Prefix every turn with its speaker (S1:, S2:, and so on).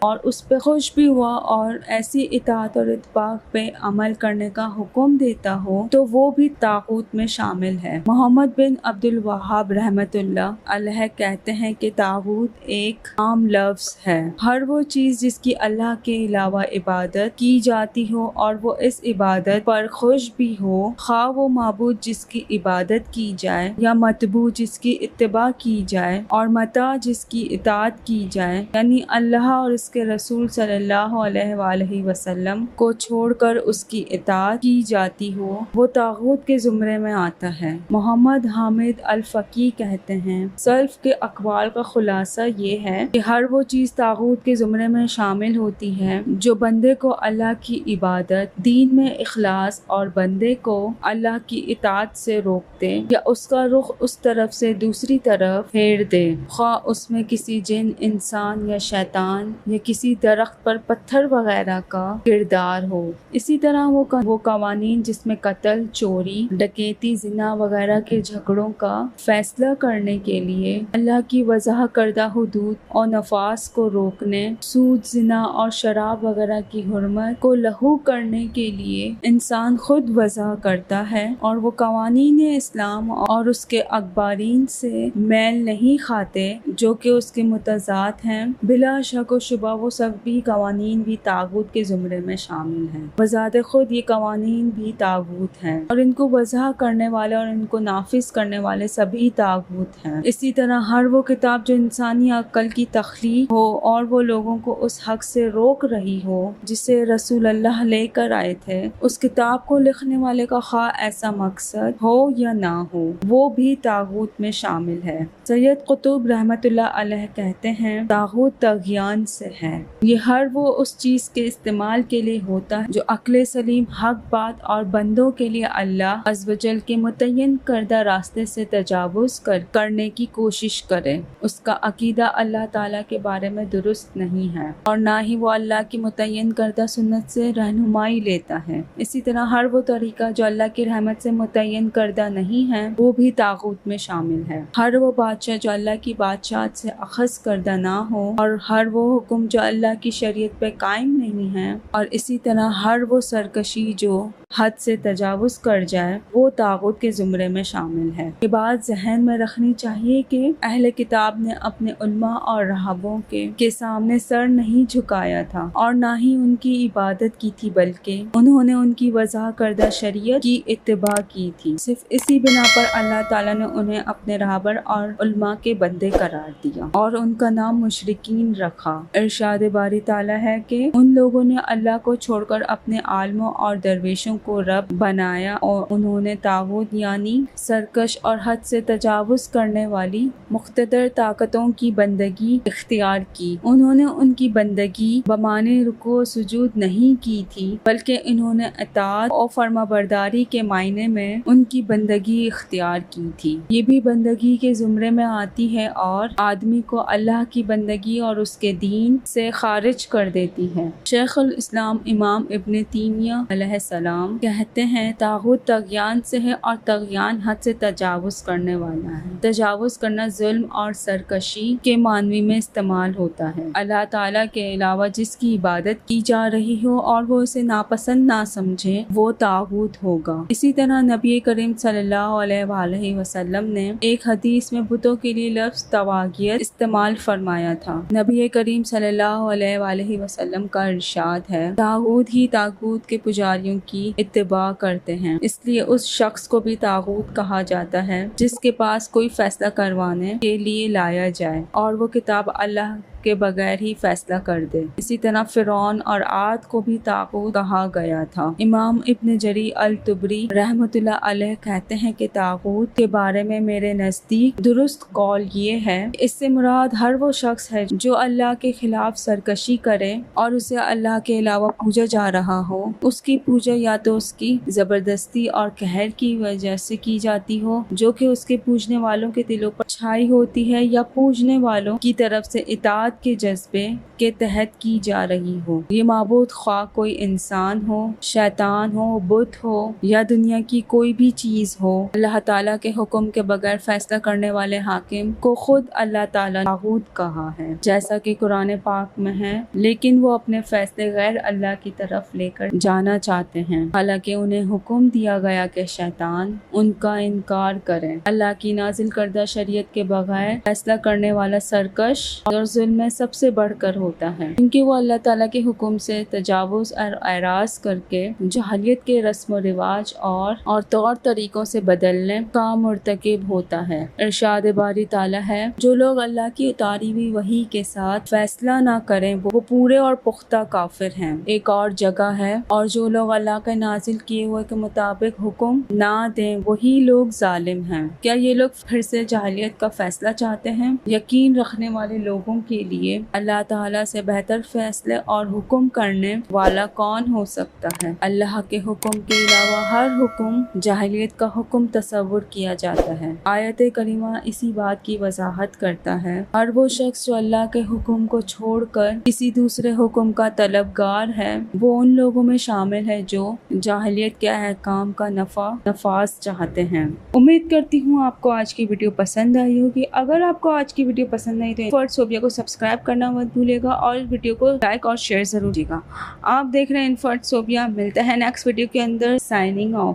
S1: اور اس پہ خوش بھی ہوا اور ایسی اطاعت اور اتباع پہ عمل کرنے کا حکم دیتا ہو تو وہ بھی طاغوت میں شامل ہے۔ محمد بن عبد الوہاب رحمۃ اللہ علیہ کہتے ہیں کہ طاغوت ایک عام لفظ ہے، ہر وہ چیز جس کی اللہ کے علاوہ عبادت کی جاتی ہو اور وہ اس عبادت پر خوش بھی ہو، خواہ وہ معبود جس کی عبادت کی جائے یا متبوع جس کی اتباع کی جائے اور مطاع جس کی اطاعت کی جائے، یعنی اللہ اور اس کے رسول صلی اللہ علیہ وآلہ وسلم کو چھوڑ کر اس کی اطاعت کی جاتی ہو، وہ طاغوت کے زمرے میں آتا ہے۔ محمد حامد الفقی کہتے ہیں سلف کے اقوال کا خلاصہ یہ ہے کہ ہر وہ چیز طاغوت کے زمرے میں شامل ہوتی ہے جو بندے کو اللہ کی عبادت، دین میں اخلاص اور بندے کو اللہ کی اطاعت سے روک دے یا اس کا رخ اس طرف سے دوسری طرف پھیر دے، خواہ اس میں کسی جن، انسان یا شیطان یا کسی درخت پر پتھر وغیرہ کا کردار ہو۔ اسی طرح وہ قوانین جس میں قتل، چوری، ڈکیتی، زنا وغیرہ کے جھگڑوں کا فیصلہ کرنے کے لیے اللہ کی وضع کردہ حدود اور نفاذ کو روکنے، سود، زنا اور شراب وغیرہ کی حرمت کو لغو کرنے کے لیے انسان خود وضع کرتا ہے، اور وہ قوانین اسلام اور اس کے اخبارین سے میل نہیں کھاتے جو کہ اس کے متضاد ہیں، بلا شک و شبہ وہ سبھی قوانین بھی طاغوت کے زمرے میں شامل ہیں۔ بذات خود یہ قوانین بھی طاغوت ہیں اور ان کو وضع کرنے والے اور ان کو نافذ کرنے والے سبھی طاغوت ہیں۔ اسی طرح ہر وہ کتاب جو انسانی عقل کی تخلیق ہو اور وہ لوگوں کو اس حق سے روک رہی ہو جسے رسول اللہ لے کر آئے تھے، اس کتاب کو لکھنے والے کا خواہ ایسا مقصد ہو یا نہ ہو، وہ بھی طاغوت میں شامل ہے۔ سید قطب رحمۃ اللہ علیہ کہتے ہیں طاغوت طغیان سے ہے، یہ ہر وہ اس چیز کے استعمال کے لیے ہوتا ہے جو عقل سلیم، حق بات اور بندوں کے لیے اللہ عز و جل کے متعین کردہ راستے سے تجاوز کرنے کی کوشش کرے۔ اس کا عقیدہ اللہ تعالیٰ کے بارے میں درست نہیں ہے اور نہ ہی وہ اللہ کی متعین کردہ سنت سے رہنمائی لیتا ہے۔ اسی طرح ہر وہ طریقہ جو اللہ کی رحمت سے متعین کردہ نہیں ہے وہ بھی طاغوت میں شامل ہے۔ ہر وہ بادشاہ جو اللہ کی بادشاہت سے اخذ کردہ نہ ہو اور ہر وہ حکم جو اللہ کی شریعت پہ قائم نہیں ہے، اور اسی طرح ہر وہ سرکشی جو حد سے تجاوز کر جائے، وہ طاغوت کے زمرے میں شامل ہے۔ یہ بات ذہن میں رکھنی چاہیے کہ اہل کتاب نے اپنے علماء اور راہبوں کے سامنے سر نہیں جھکایا تھا اور نہ ہی ان کی عبادت کی تھی، بلکہ انہوں نے ان کی وضع کردہ شریعت کی اتباع کی تھی۔ صرف اسی بنا پر اللہ تعالیٰ نے انہیں اپنے رہبر اور علماء کے بندے قرار دیا اور ان کا نام مشرکین رکھا۔ ارشاد باری تعالیٰ ہے کہ ان لوگوں نے اللہ کو چھوڑ کر اپنے عالموں اور درویشوں کو رب بنایا اور انہوں نے طاغوت یعنی سرکش اور حد سے تجاوز کرنے والی مقتدر طاقتوں کی بندگی اختیار کی۔ انہوں نے ان کی بندگی بمعنی رکوع و سجود نہیں کی تھی، بلکہ انہوں نے اطاعت اور فرما برداری کے معنی میں ان کی بندگی اختیار کی تھی۔ یہ بھی بندگی کے زمرے میں آتی ہے اور آدمی کو اللہ کی بندگی اور اس کے دین سے خارج کر دیتی ہے۔ شیخ الاسلام امام ابن تیمیہ علیہ السلام کہتے ہیں طاغوت طغیان سے ہے اور طغیان حد سے تجاوز کرنے والا ہے۔ تجاوز کرنا ظلم اور سرکشی کے معنی میں استعمال ہوتا ہے۔ اللہ تعالیٰ کے علاوہ جس کی عبادت کی جا رہی ہو اور وہ اسے ناپسند نہ سمجھے، وہ طاغوت ہوگا۔ اسی طرح نبی کریم صلی اللہ علیہ وآلہ وسلم نے ایک حدیث میں بتوں کے لیے لفظ طواغیت استعمال فرمایا تھا۔ نبی کریم صلی اللہ علیہ وآلہ وسلم کا ارشاد ہے طاغوت ہی طاغوت کے پجاریوں کی اتباع کرتے ہیں، اس لیے اس شخص کو بھی طاغوت کہا جاتا ہے جس کے پاس کوئی فیصلہ کروانے کے لیے لایا جائے اور وہ کتاب اللہ کے بغیر ہی فیصلہ کر دے۔ اسی طرح فرعون اور عاد کو بھی طاغوت کہا گیا تھا۔ امام ابن جری الطبری رحمۃ اللہ علیہ کہتے ہیں کہ طاغوت کے بارے میں میرے نزدیک درست قول یہ ہے کہ اس سے مراد ہر وہ شخص ہے جو اللہ کے خلاف سرکشی کرے اور اسے اللہ کے علاوہ پوجا جا رہا ہو۔ اس کی پوجا یا تو اس کی زبردستی اور قہر کی وجہ سے کی جاتی ہو جو کہ اس کے پوجنے والوں کے دلوں پر چھائی ہوتی ہے، یا پوجنے والوں کی طرف سے اطاعت اطاعت کے جذبے کے تحت کی جا رہی ہو۔ یہ معبود خواہ کوئی انسان ہو، شیطان ہو، بت ہو یا دنیا کی کوئی بھی چیز ہو، اللہ تعالیٰ کے حکم کے بغیر فیصلہ کرنے والے حاکم کو خود اللہ تعالیٰ نے طاغوت کہا ہے، جیسا کہ قرآن پاک میں ہے، لیکن وہ اپنے فیصلے غیر اللہ کی طرف لے کر جانا چاہتے ہیں، حالانکہ انہیں حکم دیا گیا کہ شیطان ان کا انکار کریں۔ اللہ کی نازل کردہ شریعت کے بغیر فیصلہ کرنے والا سرکش اور ظلم میں سب سے بڑھ کر ہوتا ہے، کیونکہ وہ اللہ تعالیٰ کے حکم سے تجاوز اور اعراض کر کے جاہلیت کے رسم و رواج اور طور طریقوں سے بدلنے کا مرتکب ہوتا ہے۔ ارشاد باری تعالیٰ ہے، جو لوگ اللہ کی اتاری ہوئی وحی کے ساتھ فیصلہ نہ کریں وہ پورے اور پختہ کافر ہیں۔ ایک اور جگہ ہے، اور جو لوگ اللہ کے نازل کیے ہوئے کے مطابق حکم نہ دیں وہی لوگ ظالم ہیں۔ کیا یہ لوگ پھر سے جاہلیت کا فیصلہ چاہتے ہیں؟ یقین رکھنے والے لوگوں کے لیے اللہ تعالیٰ سے بہتر فیصلے اور حکم کرنے والا کون ہو سکتا ہے؟ اللہ کے حکم کے علاوہ ہر حکم جاہلیت کا حکم تصور کیا جاتا ہے۔ آیت کریمہ اسی بات کی وضاحت کرتا ہے۔ ہر وہ شخص جو اللہ کے حکم کو چھوڑ کر کسی دوسرے حکم کا طلبگار ہے، وہ ان لوگوں میں شامل ہے جو جاہلیت کے احکام کا نفاذ چاہتے ہیں۔ امید کرتی ہوں آپ کو آج کی ویڈیو پسند آئی ہوگی۔ اگر آپ کو آج کی ویڈیو پسند آئی تو انفوارٹسوپیا کو سبسکرائب کرنا مت بھولیے گا اور ویڈیو کو لائک اور شیئر ضرور کیجیے گا۔ آپ دیکھ رہے ہیں انفوارٹسوپیا، ملتے ہیں نیکسٹ ویڈیو کے اندر۔ Signing off.